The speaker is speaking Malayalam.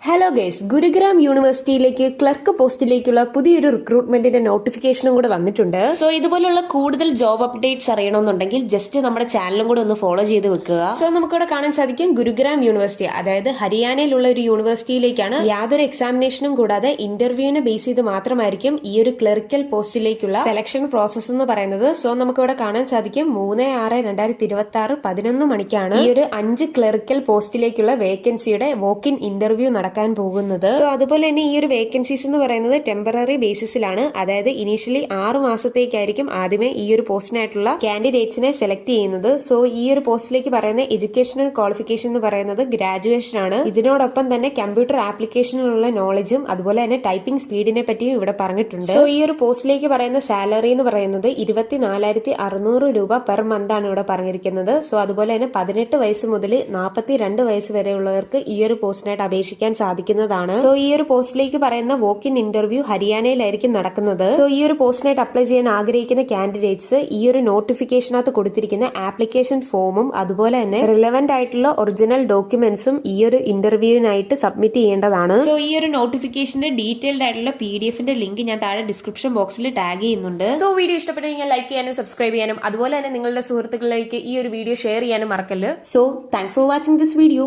ഹലോ ഗൈസ്, ഗുരുഗ്രാം യൂണിവേഴ്സിറ്റിയിലേക്ക് ക്ലർക്ക് പോസ്റ്റിലേക്കുള്ള പുതിയൊരു റിക്രൂട്ട്മെന്റിന്റെ നോട്ടിഫിക്കേഷനും കൂടെ വന്നിട്ടുണ്ട്. സോ ഇതുപോലുള്ള കൂടുതൽ ജോബ് അപ്ഡേറ്റ്സ് അറിയണമെന്നുണ്ടെങ്കിൽ ജസ്റ്റ് നമ്മുടെ ചാനലും കൂടെ ഒന്ന് ഫോളോ ചെയ്ത് വെക്കുക. സോ നമുക്കിവിടെ കാണാൻ സാധിക്കും ഗുരുഗ്രാം യൂണിവേഴ്സിറ്റി, അതായത് ഹരിയാനയിലുള്ള ഒരു യൂണിവേഴ്സിറ്റിയിലേക്കാണ് യാതൊരു എക്സാമിനേഷനും കൂടാതെ ഇന്റർവ്യൂവിനെ ബേസ് ചെയ്ത് മാത്രമായിരിക്കും ഈ ഒരു ക്ലറിക്കൽ പോസ്റ്റിലേക്കുള്ള സെലക്ഷൻ പ്രോസസ് എന്ന് പറയുന്നത്. സോ നമുക്കിവിടെ കാണാൻ സാധിക്കും 3/6/2026 11 മണിക്കാണ് ഈ ഒരു 5 ക്ലറിക്കൽ പോസ്റ്റിലേക്കുള്ള വേക്കൻസിയുടെ വോക്ക് ഇൻ ഇന്റർവ്യൂ നടക്കാൻ പോകുന്നത്. സോ അതുപോലെ തന്നെ ഈ ഒരു വേക്കൻസീസ് എന്ന് പറയുന്നത് ടെമ്പററി ബേസിസിലാണ്, അതായത് ഇനീഷ്യലി 6 മാസത്തേക്കായിരിക്കും ആദ്യമേ ഈ ഒരു പോസ്റ്റിനായിട്ടുള്ള കാൻഡിഡേറ്റ്സിനെ സെലക്ട് ചെയ്യുന്നത്. സോ ഈ ഒരു പോസ്റ്റിലേക്ക് പറയുന്ന എഡ്യൂക്കേഷണൽ ക്വാളിഫിക്കേഷൻ എന്ന് പറയുന്നത് ഗ്രാജുവേഷൻ ആണ്. ഇതിനോടൊപ്പം തന്നെ കമ്പ്യൂട്ടർ ആപ്ലിക്കേഷനിലുള്ള നോളജും അതുപോലെ തന്നെ ടൈപ്പിംഗ് സ്പീഡിനെ പറ്റിയും ഇവിടെ പറഞ്ഞിട്ടുണ്ട്. സോ ഈ ഒരു പോസ്റ്റിലേക്ക് പറയുന്ന സാലറി എന്ന് പറയുന്നത് 24,600 രൂപ പെർ മന്ത് ആണ് ഇവിടെ പറഞ്ഞിരിക്കുന്നത്. സോ അതുപോലെ തന്നെ 18 വയസ്സ് മുതൽ 42 വയസ്സ് വരെയുള്ളവർക്ക് ഈ ഒരു പോസ്റ്റിനായിട്ട് അപേക്ഷിക്കാൻ സാധിക്കുന്നതാണ്. സോ ഈ ഒരു പോസ്റ്റിലേക്ക് പറയുന്ന വോക്ക് ഇൻ ഇന്റർവ്യൂ ഹരിയാനയിലായിരിക്കും നടക്കുന്നത്. സോ ഈ ഒരു പോസ്റ്റിനായിട്ട് അപ്ലൈ ചെയ്യാൻ ആഗ്രഹിക്കുന്ന കാൻഡിഡേറ്റ്സ് ഈ ഒരു നോട്ടിഫിക്കേഷനകത്ത് കൊടുത്തിരിക്കുന്ന ആപ്ലിക്കേഷൻ ഫോമും അതുപോലെ തന്നെ റിലവന്റ് ആയിട്ടുള്ള ഒറിജിനൽ ഡോക്യുമെന്റ്സും ഈ ഒരു ഇന്റർവ്യൂവിനായിട്ട് സബ്മിറ്റ് ചെയ്യേണ്ടതാണ്. സോ ഈ ഒരു നോട്ടിഫിക്കേഷന്റെ ഡീറ്റെയിൽഡ് ആയിട്ടുള്ള PDF-ന്റെ ലിങ്ക് ഞാൻ താഴെ ഡിസ്ക്രിപ്ഷൻ ബോക്സിൽ ടാഗ് ചെയ്യുന്നുണ്ട്. സോ വീഡിയോ ഇഷ്ടപ്പെട്ടെങ്കിൽ ലൈക്ക് ചെയ്യാനും സബ്സ്ക്രൈബ് ചെയ്യാനും അതുപോലെ തന്നെ നിങ്ങളുടെ സുഹൃത്തുക്കളിലേക്ക് ഈ ഒരു വീഡിയോ ഷെയർ ചെയ്യാനും മറക്കല്ല്. So thanks for watching this video.